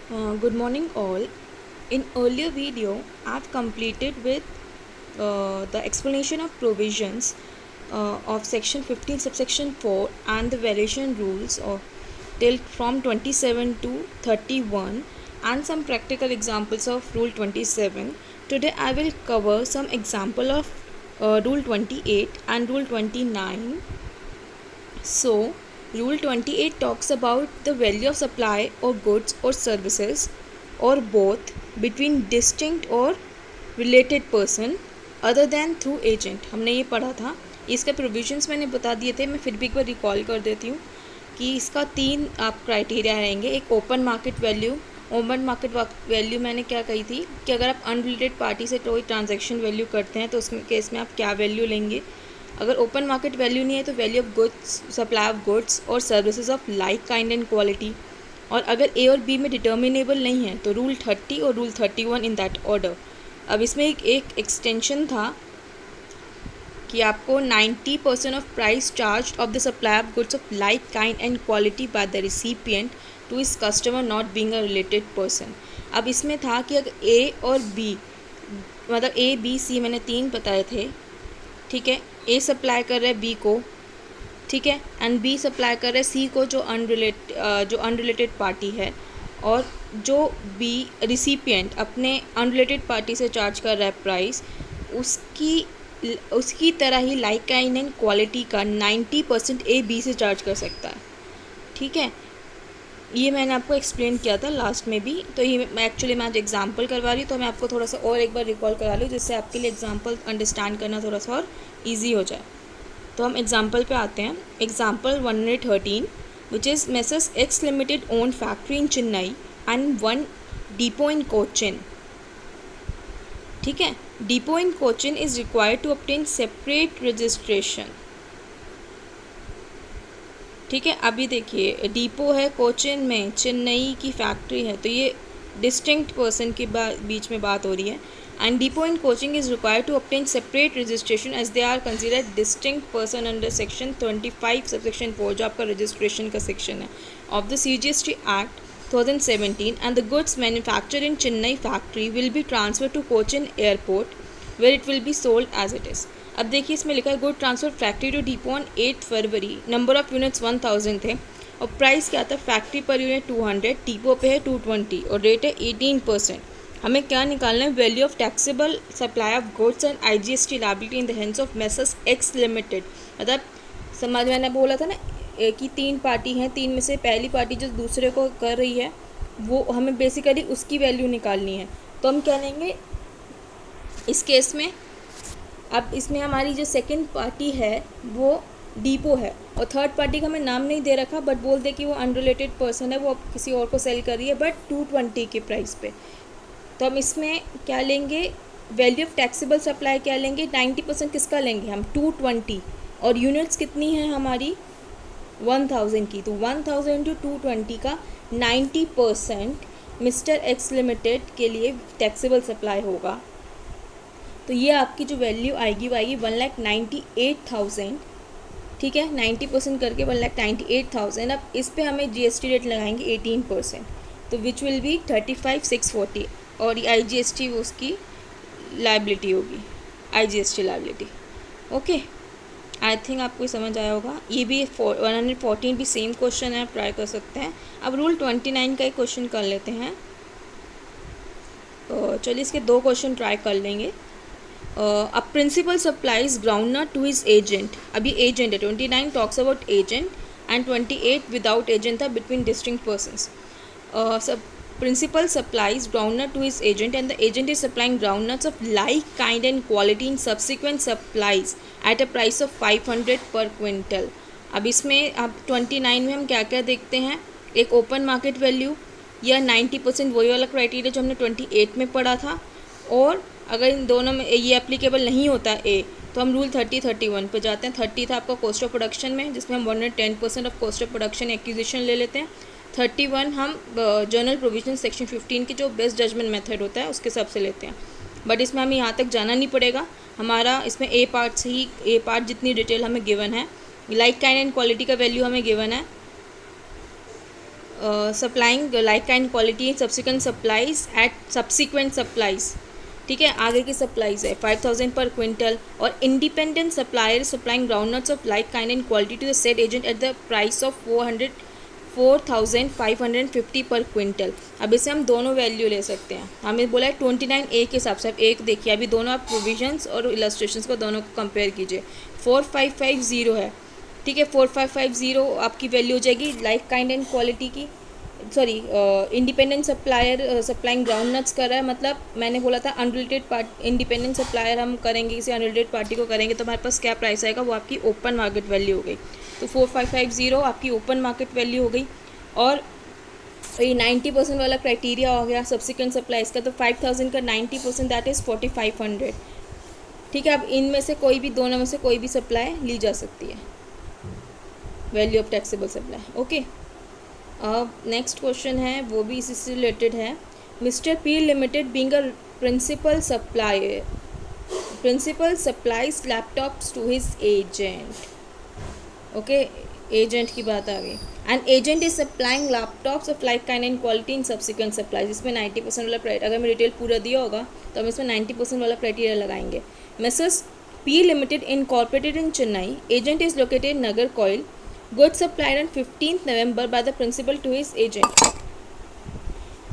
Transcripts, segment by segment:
Good morning all. In earlier video, I've completed with the explanation of provisions of section 15 subsection 4 and the variation rules of till from 27 to 31 and some practical examples of rule 27. Today I will cover some example of rule 28 and rule 29. So, Rule 28 talks about the value of supply or goods or services or both between distinct और related person other than through agent. हमने ये पढ़ा था. इसके provisions मैंने बता दिए थे. मैं फिर भी एक बार रिकॉल कर देती हूँ कि इसका 3 आप क्राइटेरिया रहेंगे. एक open market value. Open market value मैंने क्या कही थी कि अगर आप अनरिलेटेड पार्टी से कोई ट्रांजैक्शन वैल्यू करते हैं तो उसमें केस में आप क्या वैल्यू लेंगे. अगर ओपन मार्केट वैल्यू नहीं है तो value of goods, supply of goods और services of like kind and quality. और अगर ए और बी में डिटर्मिनेबल नहीं है तो रूल 30 और रूल 31 इन दैट ऑर्डर. अब इसमें एक एक्सटेंशन था कि आपको 90% of price charge of the supply of goods of like kind and quality by the recipient to his customer not being a related person. अब इसमें था कि अगर ए और बी, मतलब ए बी सी मैंने 3 बताए थे, ठीक है. ए सप्लाई कर रहा है बी को, ठीक है, एंड बी सप्लाई कर रहा है सी को जो अनरिलेटेड पार्टी है. और जो बी रिसिपिएंट अपने अनरिलेटेड पार्टी से चार्ज कर रहा है प्राइस, उसकी तरह ही लाइक काइंड एंड क्वालिटी का 90% ए बी से चार्ज कर सकता है. ठीक है, ये मैंने आपको एक्सप्लेन किया था लास्ट में भी. तो ये मैं आज एग्जांपल करवा रही हूँ, तो मैं आपको थोड़ा सा और एक बार रिकॉल करा लूँ जिससे आपके लिए एग्जांपल अंडरस्टैंड करना थोड़ा सा और ईजी हो जाए. तो हम एग्जांपल पे आते हैं. Example 113 which is messrs X limited own factory in Chennai and 1 depot in Cochin. ठीक है, depot in Cochin is required to obtain separate registration. ठीक है, अभी देखिए डिपो है कोचिन में, चेन्नई की फैक्ट्री है, तो ये डिस्टिंक्ट पर्सन के बीच में बात हो रही है. And depot in Cochin is required to obtain separate registration as they are considered distinct person under section 25 subsection 4 जो आपका रजिस्ट्रेशन का सेक्शन है of the CGST act 2017. And the goods manufactured in Chennai factory will be transfer to Cochin airport where it will be sold as it is. अब देखिए इसमें लिखा है good transfer factory to depot on 8 February. Number of units 1000 थे और price क्या था, factory per unit 200, depot पे है 220 और रेट है 18%. हमें क्या निकालना है, value of taxable supply of goods and IGST liability in the hands of messrs X limited. मतलब समझ मैंने बोला था ना कि 3 पार्टी हैं, 3 में से पहली पार्टी जो दूसरे को कर रही है वो हमें बेसिकली उसकी वैल्यू निकालनी है. तो हम क्या लेंगे इस केस में. अब इसमें हमारी जो सेकंड पार्टी है वो डिपो है और थर्ड पार्टी का हमें नाम नहीं दे रखा, बट बोल दे कि वो अनरिलेटेड पर्सन है, वो किसी और को सेल कर रही है बट 220 के प्राइस पे. तो हम इसमें क्या लेंगे, वैल्यू ऑफ टैक्सेबल सप्लाई क्या लेंगे, 90% किसका लेंगे हम, 220. और यूनिट्स कितनी है हमारी, 1000 की. तो 1000 इंटू 220 का 90% मिस्टर एक्स लिमिटेड के लिए टैक्सेबल सप्लाई होगा. तो ये आपकी जो वैल्यू आएगी वो आएगी 1,98,000. ठीक है, 90% करके 1,98,000. अब इस पे हमें GST रेट लगाएंगे 18%, तो विच विल बी 35,640. और ये IGST उसकी लाइबिलिटी होगी, IGST liability. Okay, I think आपको समझ आया होगा. ये भी 114 भी सेम क्वेश्चन है, आप ट्राई कर सकते हैं. अब रूल 29 का एक क्वेश्चन कर लेते हैं. चलिए इसके 2 क्वेश्चन ट्राई कर लेंगे. A principal supplies groundnut to his agent. अभी एजेंट है. 29 talks about agent and 28 without agent था, between distinct persons. Principal supplies groundnut to his agent and the agent is supplying groundnuts of like kind and quality in subsequent supplies at a price of 500 per quintal. अब इसमें अब 29 में हम क्या क्या देखते हैं, एक ओपन मार्केट वैल्यू या 90% वही वाला क्राइटेरिया जो हमने 28 में पढ़ा था. और अगर इन दोनों में ये एप्लीकेबल नहीं होता ए, तो हम रूल 30-31 पे जाते हैं. 30 था आपका कॉस्ट ऑफ प्रोडक्शन में, जिसमें हम 110% of cost of production acquisition ले लेते हैं. 31 हम जर्नल प्रोविजन सेक्शन 15 की जो बेस्ट जजमेंट मेथड होता है उसके हिसाब से लेते हैं. बट इसमें हमें यहाँ तक जाना नहीं पड़ेगा, हमारा इसमें ए पार्ट जितनी डिटेल हमें गिवन है. लाइक काइंड एंड क्वालिटी का वैल्यू हमें गिवन है supplying like kind quality subsequent supplies at subsequent supplies, ठीक है, आगे की सप्लाईज है 5000 पर क्विंटल। और independent supplier supplying groundnuts of like kind and quality to the said agent at the price of 4550 per quintal. अब इसे हम दोनों वैल्यू ले सकते हैं, हमें बोला है 29A के हिसाब से। अब एक देखिए, अभी दोनों आप प्रोविजंस और इलस्ट्रेशंस को दोनों को कंपेयर कीजिए। 4550 है, ठीक है, 4550 आपकी वैल्यू हो जाएगी लाइक काइंड एंड क्वालिटी की, sorry independent supplier supplying ground nuts कर रहा है, मतलब मैंने बोला था अनरिलेटेड पार्टी, इंडिपेंडेंट सप्लायर हम करेंगे किसी अनरिलेटेड पार्टी को करेंगे तो हमारे पास क्या प्राइस आएगा, वो आपकी ओपन मार्केट वैल्यू हो गई। तो 4550 आपकी ओपन मार्केट वैल्यू हो गई। और ये 90% वाला क्राइटेरिया हो गया सब्सिक्वेंट सप्लाईज का, तो 5000 का 90% दैट इज़ 4500, ठीक है। अब इनमें से कोई भी, दोनों में से कोई भी सप्लाई ली जा सकती है, value of taxable supply. Okay, अब नेक्स्ट क्वेश्चन है, वो भी इसी से रिलेटेड है। Mr P limited being a principal supplies laptops to his agent. Okay, agent की बात आ गई। And agent is supplying laptops of like kind and quality in subsequent supplies. इसमें 90% वाला क्राइटेरिया, अगर हमें रिटेल पूरा दिया होगा तो हम इसमें 90% वाला क्राइटेरिया लगाएंगे। Mrs P limited incorporated in Chennai, agent is located in Nagercoil, goods supplied on 15th November by the principal to his agent।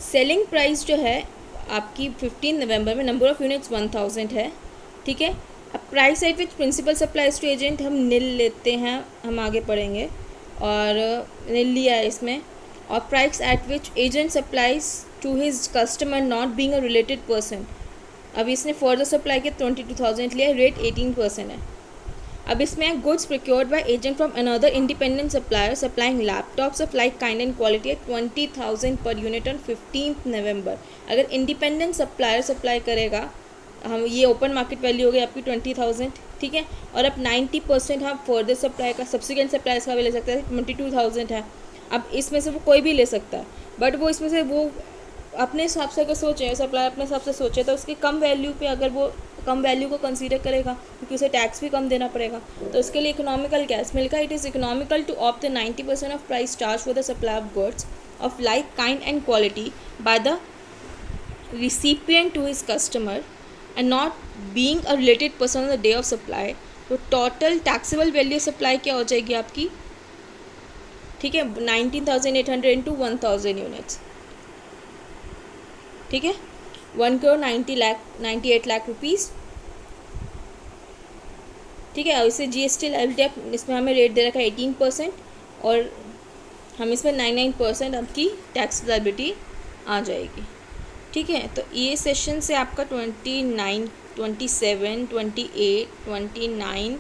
Selling price जो है आपकी 15 नवंबर में, नंबर ऑफ यूनिट्स 1000 है, ठीक है। अब price at which principal supplies to agent हम nil लेते हैं, हम आगे पढ़ेंगे, और नील लिया है इसमें। और price at which agent supplies to his customer not being a related person, अब इसने फर्दर सप्लाई के 22,000 लिया, रेट 18% है। अब इसमें goods procured by agent from another independent supplier supplying laptops of like kind and quality eight 20,000 per unit on 15th नवंबर। अगर independent supplier supply करेगा, हम ये ओपन मार्केट वैल्यू हो गई आपकी 20,000, ठीक है। और अब 90% हम फर्दर सप्लाई का, सब्सिक्वेंट सप्लाईज का भी ले सकते हैं, 22,000 है। अब इसमें से वो कोई भी ले सकता है, बट वो इसमें से वो अपने हिसाब से अगर सोचे, सप्लायर अपने हिसाब से सोचे, तो उसकी कम वैल्यू पे, अगर वो कम वैल्यू को कंसीडर करेगा क्योंकि उसे टैक्स भी कम देना पड़ेगा, तो उसके लिए इकोनॉमिकल कैश मिलेगा। It is economical to opt the 90% of price charge for the supply of goods of like kind and quality by the recipient to his customer and not being a related person on the day of supply. तो total taxable value supply क्या हो जाएगी आपकी, ठीक है, 19,800 into 1000 units, ठीक है, 1,98 lakh rupees, ठीक है। और इसे GST लाइबिलिटी, इसमें हमें रेट दे रखा है 18%, और हम इसमें 99% आपकी टैक्स लाइबिलिटी आ जाएगी, ठीक है। तो ये सेशन से आपका 29, 27, 28, 29,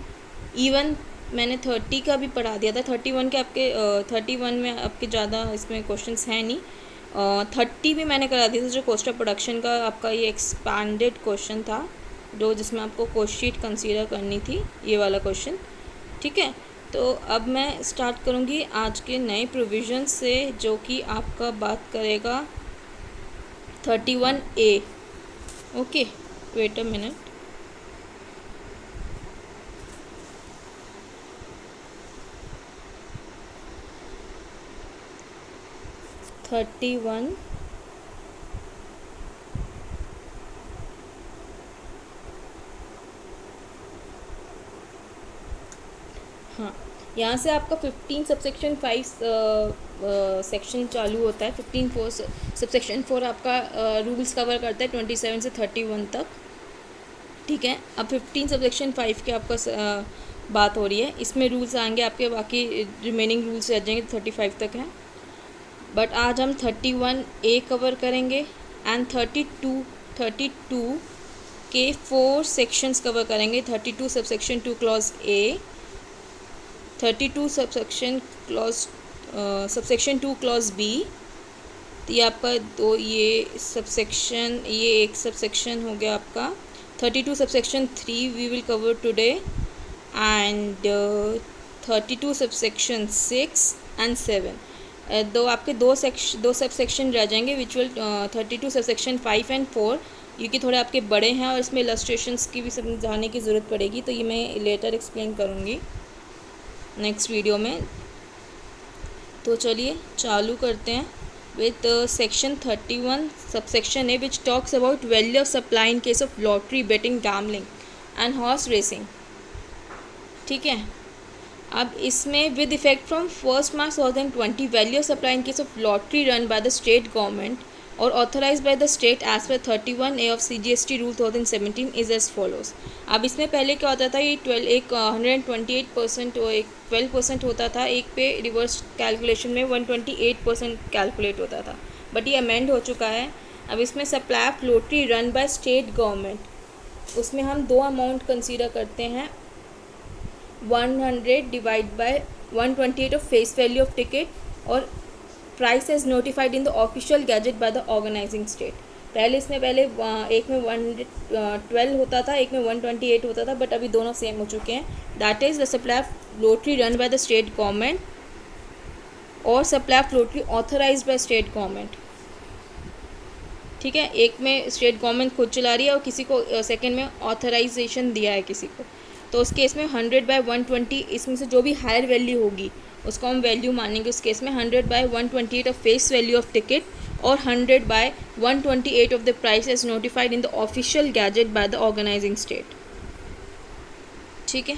इवन मैंने 30 का भी पढ़ा दिया था। 31 के आपके 31 में आपके ज़्यादा इसमें क्वेश्चंस हैं नहीं। 30 भी मैंने करा दिया था, जो कॉस्ट ऑफ प्रोडक्शन का आपका ये एक्सपांडेड क्वेश्चन था, जो जिसमें आपको कॉस्ट शीट कंसीडर करनी थी, ये वाला क्वेश्चन, ठीक है। तो अब मैं स्टार्ट करूँगी आज के नए प्रोविज़न से, जो कि आपका बात करेगा 31A। Okay, wait a minute. हाँ, यहाँ से आपका 15 सबसेक्शन 5 सेक्शन चालू होता है। 15 सबसेक्शन 4 आपका रूल्स कवर करता है 27 से 31 तक, ठीक है। अब 15 सबसेक्शन 5 के आपका बात हो रही है, इसमें रूल्स आएंगे आपके, बाकी रिमेनिंग रूल्स रह जाएंगे 35 तक हैं। बट आज हम 31A कवर करेंगे एंड 32 के 4 सेक्शंस कवर करेंगे। 32 subsection 2 clause A, 32 subsection 2 clause B, तो ये आपका दो, ये सबसेक्शन, ये एक सबसेक्शन हो गया आपका। 32 subsection 3 we will cover today, and 32 subsection 6 and 7, दो आपके दो सबसेक्शन रह जाएंगे, विच विल 32 सबसेक्शन 5 एंड 4, क्योंकि थोड़े आपके बड़े हैं और इसमें इलस्ट्रेशंस की भी समझाने की ज़रूरत पड़ेगी, तो ये मैं लेटर एक्सप्लेन करूँगी नेक्स्ट वीडियो में। तो चलिए चालू करते हैं with section 31 subsection a which talks about value of supply in case of lottery, betting, gambling and horse racing. ठीक है, अब इसमें with effect from 1 March 2020 value of supply in case of lottery run by the state government और authorise by the state as per 31A of CGST rule 2017 is as follows. अब इसमें पहले क्या होता था, ये 128% और एक 12% होता था, एक पे रिवर्स कैलकुलेशन में 128% कैलकुलेट होता था, बट ये अमेंड हो चुका है। अब इसमें supply of lottery run by state government, उसमें हम दो अमाउंट कंसीडर करते हैं, 100 divide by 128 of face value of ticket और price as notified in the official gazette by the organising state. पहले इसमें एक में 112 होता था, एक में 128 होता था, बट अभी दोनों सेम हो चुके हैं। That is the supply of lottery run by the state government और supply of lottery authorise by state government. ठीक है, एक में स्टेट गवर्नमेंट खुद चला रही है और किसी को सेकेंड में ऑथराइजेशन दिया है किसी को, तो उस केस में 100/120 इसमें से जो भी हायर वैल्यू होगी उसको हम वैल्यू मानेंगे। उस केस में 100/128 of face value of ticket और 100/128 of the price as notified in the official gazette by the organising state. ठीक है,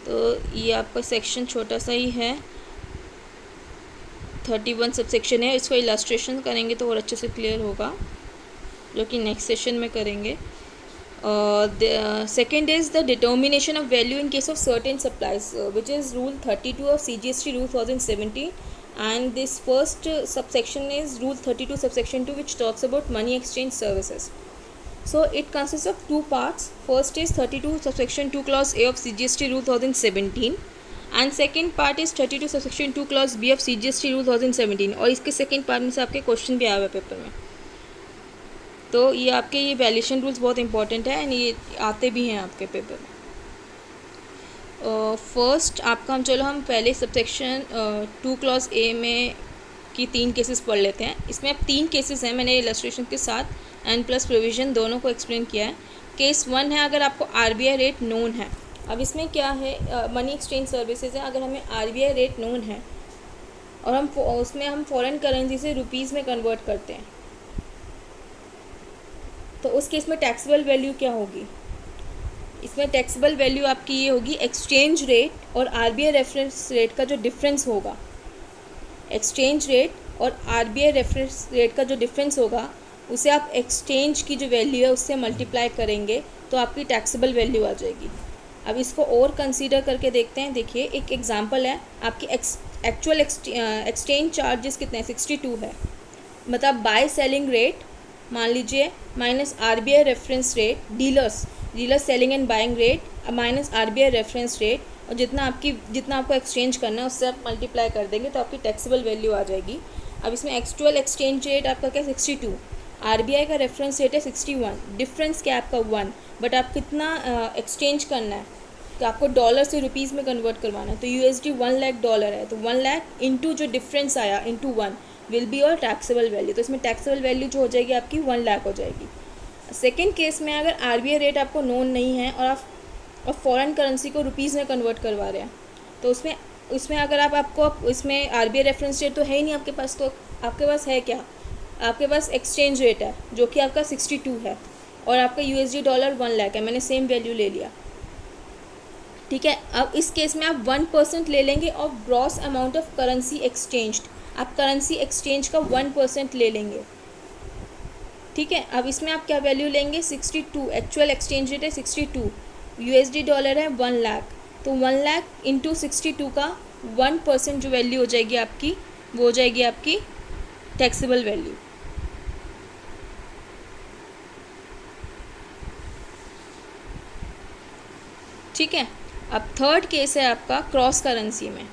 तो ये आपका सेक्शन छोटा सा ही है, 31 सबसेक्शन है। इसको इलस्ट्रेशन करेंगे तो और अच्छे से क्लियर होगा, जो कि नेक्स्ट सेशन में करेंगे। The second is the determination of value in case of certain supplies, which is Rule 32 of CGST Rule 2017, and this first subsection is Rule 32 subsection 2, which talks about money exchange services. So it consists of two parts. First is 32 subsection 2 clause A of CGST Rule 2017 and second part is 32 subsection 2 clause B of CGST Rule 2017। और इसके second part में से आपके question भी आया हुआ है paper में। तो ये आपके ये वैल्यूएशन रूल्स बहुत इंपॉर्टेंट है एंड ये आते भी हैं आपके पेपर में। फर्स्ट आपका हम पहले सबसेक्शन 2 क्लॉज ए में की 3 केसेस पढ़ लेते हैं। इसमें अब 3 केसेस हैं, मैंने इलस्ट्रेशन के साथ एंड प्लस प्रोविज़न दोनों को एक्सप्लेन किया है। केस 1 है अगर आपको RBI रेट नोन है। अब इसमें क्या है, मनी एक्सचेंज सर्विसेज है। अगर हमें RBI रेट नोन है और हम फॉरेन करेंसी से रुपीज़ में कन्वर्ट करते हैं, तो उस केस में टैक्सेबल वैल्यू क्या होगी। इसमें टैक्सेबल वैल्यू आपकी ये होगी, एक्सचेंज रेट और RBI रेफरेंस रेट का जो डिफरेंस होगा, एक्सचेंज रेट और RBI रेफरेंस रेट का जो डिफरेंस होगा उसे आप एक्सचेंज की जो वैल्यू है उससे मल्टीप्लाई करेंगे तो आपकी टैक्सेबल वैल्यू आ जाएगी। अब इसको और कंसीडर करके देखते हैं। देखिए एक एग्जांपल है, आपकी एक्चुअल एक्सचेंज चार्जेस कितने हैं, 62 है। मतलब बाय सेलिंग रेट मान लीजिए minus RBI reference rate, dealers selling and buying rate minus RBI reference rate, और जितना आपको एक्सचेंज करना है उससे आप मल्टीप्लाई कर देंगे तो आपकी टैक्सेबल वैल्यू आ जाएगी। अब इसमें एक्चुअल एक्सचेंज रेट आपका क्या 62, RBI का रेफरेंस रेट है 61, डिफरेंस क्या आपका 1, बट आप कितना एक्सचेंज करना है, तो आपको डॉलर से रुपीज़ में कन्वर्ट करवाना है। तो USD 1 लाख डॉलर है, तो 1 लाख इंटू जो डिफरेंस आया इंटू 1 विल बी और टैक्सेबल वैल्यू। तो इसमें टैक्सेबल वैल्यू जो हो जाएगी आपकी 1 लाख हो जाएगी। सेकेंड केस में अगर RBI रेट आपको नोन नहीं है और आप फॉरेन करेंसी को रुपीज़ में कन्वर्ट करवा रहे हैं, तो उसमें अगर आपको इसमें RBI रेफरेंस रेट तो है ही नहीं आपके पास, तो आपके पास है क्या, आपके पास एक्सचेंज रेट है जो कि आपका 62 है और आपका USD डॉलर 1 लाख है। मैंने सेम वैल्यू ले लिया, ठीक है। अब इस केस में आप 1% ले लेंगे of gross amount of currency exchange. आप करेंसी एक्सचेंज का 1% ले लेंगे, ठीक है। अब इसमें आप क्या वैल्यू लेंगे, 62, एक्चुअल एक्सचेंज रेट है 62, USD डॉलर है 1 लाख, तो 1 लाख इंटू 62 का 1% जो वैल्यू हो जाएगी आपकी, वो हो जाएगी आपकी टैक्सेबल वैल्यू। ठीक है। अब थर्ड केस है आपका क्रॉस करेंसी में,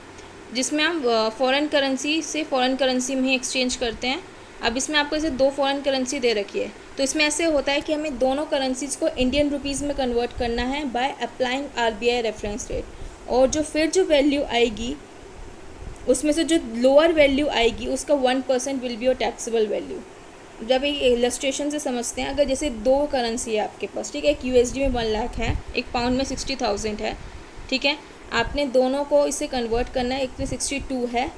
जिसमें हम फॉरेन करेंसी से फॉरेन करेंसी में ही एक्सचेंज करते हैं। अब इसमें आपको जैसे 2 फॉरेन करेंसी दे रखी है, तो इसमें ऐसे होता है कि हमें दोनों करेंसीज़ को इंडियन रुपीज़ में कन्वर्ट करना है by applying RBI reference rate, और जो वैल्यू आएगी उसमें से जो लोअर वैल्यू आएगी उसका 1% will be your taxable value. जब एक इलस्ट्रेशन से समझते हैं, अगर जैसे 2 करेंसी है आपके पास, ठीक है, एक USD में 1 लाख है, एक पाउंड में 60,000 है, ठीक है। आपने दोनों को इसे कन्वर्ट करना है, एक में 62 है,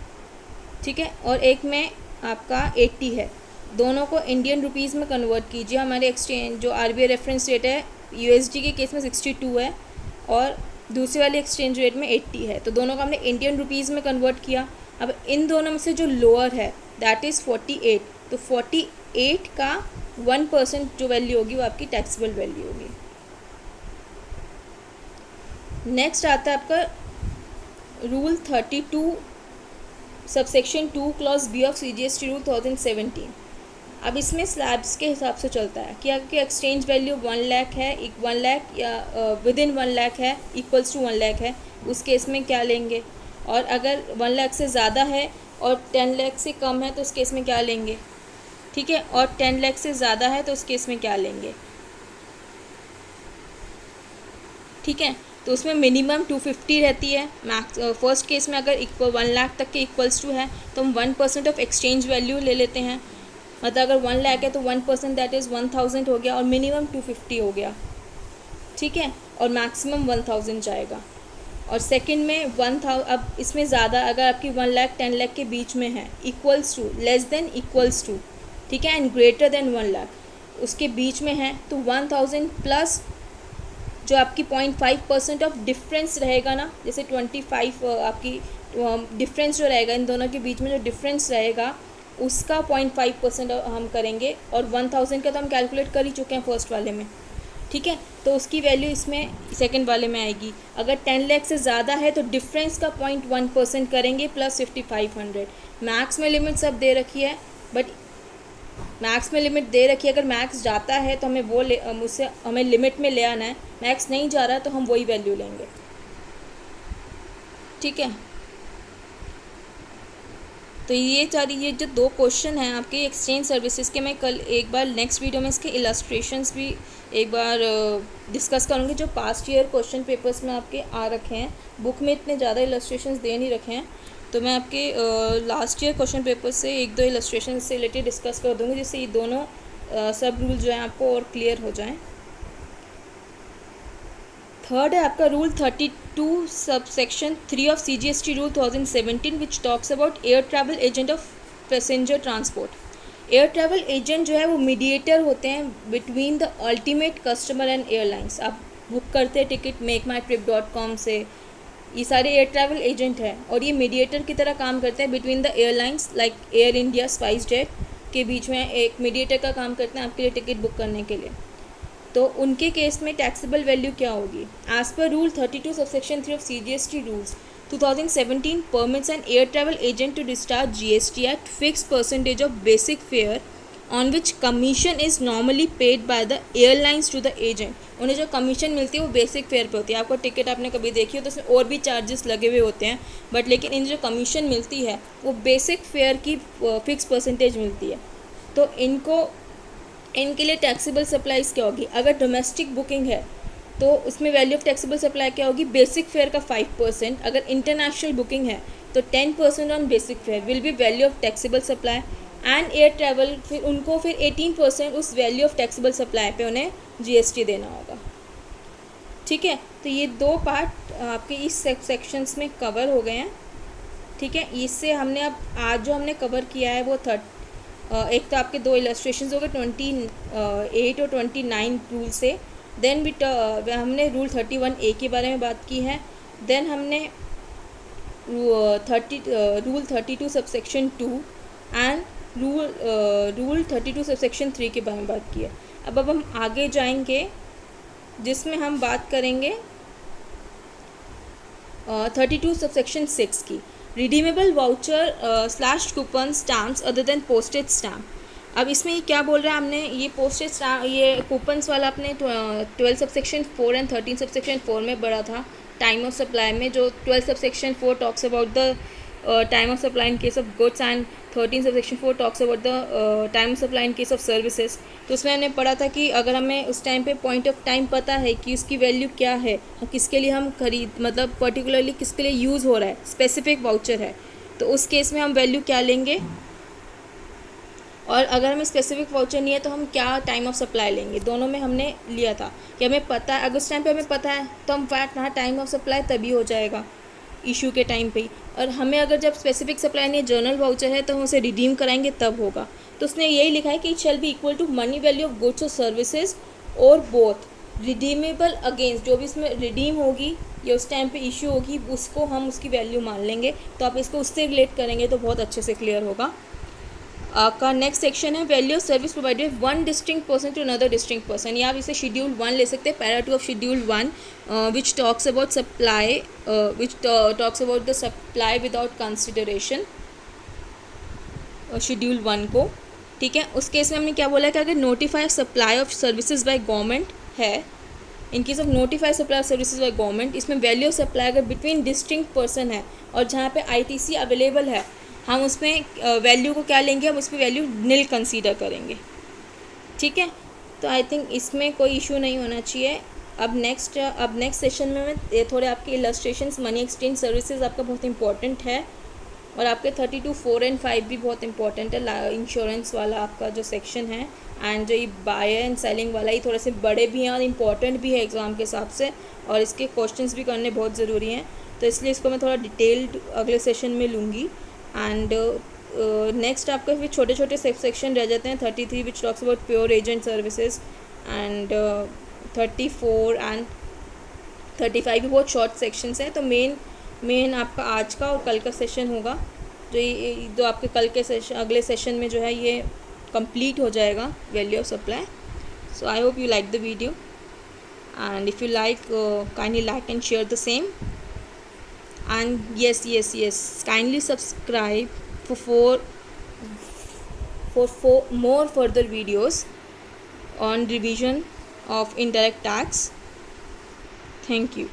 ठीक है, और एक में आपका 80 है। दोनों को इंडियन रुपीज़ में कन्वर्ट कीजिए। हमारे एक्सचेंज जो आरबीआई रेफरेंस रेट है यूएसडी के केस में 62 है और दूसरे वाले एक्सचेंज रेट में 80 है, तो दोनों को हमने इंडियन रुपीज़ में कन्वर्ट किया। अब इन दोनों में से जो लोअर है दैट इज़ 48, तो 48 का 1% जो वैल्यू होगी वो आपकी टैक्सेबल वैल्यू होगी। नेक्स्ट आता है आपका rule 32 subsection 2 clause B of CGST rule 2017। अब इसमें स्लैब्स के हिसाब से चलता है कि अगर एक्सचेंज वैल्यू 1 लाख है, 1 लाख या विद इन 1 लाख है, इक्वल्स टू 1 लाख है, उस केस में क्या लेंगे, और अगर 1 लाख से ज़्यादा है और 10 लाख से कम है तो उस केस में क्या लेंगे, ठीक है, और 10 लाख से ज़्यादा है तो उस केस में क्या लेंगे, ठीक है। तो उसमें मिनिमम 250 रहती है। मैक्स फर्स्ट केस में अगर 1 लाख तक के इक्वल्स टू है तो हम 1% ऑफ एक्सचेंज वैल्यू ले लेते हैं, मतलब अगर 1 लाख है तो 1% दैट इज़ 1000 हो गया और मिनिमम 250 हो गया, ठीक है, और मैक्सिमम 1000 जाएगा। और सेकंड में 1000, अब इसमें ज़्यादा अगर आपकी 1 लाख 10 लाख के बीच में है, equals to, less than equals to, ठीक है, एंड ग्रेटर देन 1 लाख, उसके बीच में है तो 1000 प्लस जो आपकी 0.5% ऑफ डिफरेंस रहेगा ना, जैसे 25 आपकी डिफरेंस जो रहेगा इन दोनों के बीच में जो डिफरेंस रहेगा उसका 0.5% हम करेंगे, और 1000 का तो हम कैलकुलेट कर ही चुके हैं फर्स्ट वाले में, ठीक है, तो उसकी वैल्यू इसमें सेकंड वाले में आएगी। अगर 10 लाख से ज़्यादा है तो डिफरेंस का 0.1% करेंगे प्लस 5500। मैक्स में लिमिट सब दे रखी है, बट मैक्स में लिमिट दे रखी है, अगर मैक्स जाता है तो हमें वो उससे हमें लिमिट में ले आना है, मैक्स नहीं जा रहा तो हम वही वैल्यू लेंगे, ठीक है। तो ये जो 2 क्वेश्चन हैं आपके एक्सचेंज सर्विसेज के, मैं कल एक बार नेक्स्ट वीडियो में इसके इलस्ट्रेशंस भी एक बार डिस्कस करूँगी, जो पास्ट ईयर क्वेश्चन पेपर्स में आपके आ रखे हैं। बुक में इतने ज़्यादा इलस्ट्रेशंस दे नहीं रखे हैं, तो मैं आपके लास्ट ईयर क्वेश्चन पेपर से 1-2 इलस्ट्रेशन से रिलेटेड डिस्कस कर दूँगी, जिससे ये दोनों सब रूल जो हैं आपको और क्लियर हो जाएँ। थर्ड है आपका rule 32 subsection 3 of CGST rule 2017 which talks about air travel agent of passenger transport. Air travel agent जो है वो मीडिएटर होते हैं between the ultimate customer and airlines. आप बुक करते हैं टिकट makeMyTrip.com से, ये सारे एयर ट्रैवल एजेंट हैं और ये मीडिएटर की तरह काम करते हैं between the airlines like air India, SpiceJet के बीच में एक मीडिएटर का काम करते हैं आपके लिए टिकट बुक करने के लिए। तो उनके केस में टैक्सेबल वैल्यू क्या होगी? As per rule 32 subsection 3 of CGST rules 2017 permits an air travel agent to discharge GST at fix percentage of basic fare on which commission is normally paid by the airlines to the agent. उन्हें जो commission मिलती है वो basic fair पे होती है। आपको ticket आपने कभी देखी हो तो उसमें और भी चार्जेस लगे हुए होते हैं, बट लेकिन इन जो कमीशन मिलती है वो बेसिक फेयर की फिक्स परसेंटेज मिलती है। तो इनके लिए टैक्सेबल सप्लाईज क्या होगी? अगर डोमेस्टिक बुकिंग है तो उसमें वैल्यू ऑफ टैक्सेबल सप्लाई क्या होगी? बेसिक फेयर का 5%। अगर इंटरनेशनल बुकिंग है तो 10% on basic fair will be value of taxable supply, and air travel फिर उनको फिर 18% उस वैल्यू ऑफ टैक्सेबल सप्लाई पे उन्हें GST देना होगा, ठीक है। तो ये 2 पार्ट आपके इस सेक्शंस में कवर हो गए हैं, ठीक है। इससे हमने अब आज जो हमने कवर किया है वो एक तो आपके 2 इलस्ट्रेशंस हो गए 28 और 29 रूल से। देन हमने रूल 31A के बारे में बात की है। देन हमने rule 32 subsection 2 and rule 32 subsection 3 के बारे में बात की है। अब हम आगे जाएंगे जिसमें हम बात करेंगे 32 सबसेक्शन 6 की, redeemable voucher / coupon stamps other than postage stamp. अब इसमें क्या बोल रहा है हमने, ये पोस्टेज स्टैम्प, ये कूपन्स वाला अपने 12 सबसेक्शन 4 एंड 13 सबसेक्शन 4 में पढ़ा था टाइम ऑफ सप्लाई में। जो 12 subsection 4 talks about the time of supply in case of goods and 13 subsection 4 talks about the time of supply in case of services. तो उसमें हमने पढ़ा था कि अगर हमें उस टाइम पे पॉइंट ऑफ टाइम पता है कि उसकी वैल्यू क्या है, किसके लिए हम मतलब पर्टिकुलरली किसके लिए यूज़ हो रहा है, स्पेसिफिक वाउचर है, तो उस केस में हम वैल्यू क्या लेंगे। और अगर हमें स्पेसिफिक वाउचर नहीं है तो हम क्या टाइम ऑफ सप्लाई लेंगे, दोनों में हमने लिया था कि हमें पता है, अगर उस टाइम पे हमें पता है तो हम फैट ना टाइम ऑफ सप्लाई तभी हो जाएगा इशू के टाइम पे ही। और हमें अगर जब स्पेसिफिक सप्लाई नहीं है, जर्नल वाउचर है, तो हम उसे रिडीम कराएंगे तब होगा। तो उसने यही लिखा है कि it shall be equal to money value of goods और सर्विसेज और बोथ रिडीमेबल अगेंस्ट, जो भी इसमें रिडीम होगी या उस टाइम पे इशू होगी उसको हम उसकी वैल्यू मान लेंगे। तो आप इसको उससे रिलेट करेंगे तो बहुत अच्छे से क्लियर होगा। का नेक्स्ट सेक्शन है value of service provided one distinct person to another distinct person, या आप इसे शेड्यूल 1 ले सकते हैं, para 2 of schedule 1 which talks about supply, which talks about the supply without consideration, schedule 1 को। ठीक है, उस केस में हमने क्या बोला है कि अगर notify supply of services by government है, in case of notify supply of services by government, इसमें वैल्यू ऑफ सप्लाई अगर बिटवीन डिस्टिंक्ट पर्सन है और जहाँ पे आईटीसी अवेलेबल है, हम उसमें वैल्यू को क्या लेंगे, हम उसमें वैल्यू नील कंसीडर करेंगे। ठीक है, तो आई थिंक इसमें कोई इशू नहीं होना चाहिए। अब नेक्स्ट सेशन में मैं थोड़े आपके इलस्ट्रेशंस, मनी एक्सचेंज सर्विसेज आपका बहुत इंपॉर्टेंट है, और आपके 32, 4 एंड 5 भी बहुत इंपॉर्टेंट है। इंश्योरेंस वाला आपका जो सेक्शन है एंड जो ये बायर एंड सेलिंग वाला, ये थोड़े से बड़े भी हैं और इम्पॉर्टेंट भी है एग्ज़ाम के हिसाब से, और इसके क्वेश्चंस भी करने बहुत ज़रूरी हैं। तो इसलिए इसको मैं थोड़ा डिटेल्ड अगले सेशन में लूँगी। एंड नेक्स्ट आपका फिर छोटे छोटे सेक्शन रह जाते हैं, 33 विच talks about pure agent services, and 34 and 35 भी बहुत शॉर्ट सेक्शंस हैं। तो मेन आपका आज का और कल का सेशन होगा, जो आपके कल के सेशन, अगले सेशन में जो है ये कंप्लीट हो जाएगा value of supply. So I hope you like the video, and if you like kindly like and share the same, and yes, kindly subscribe for more further videos on revision of indirect tax. Thank you.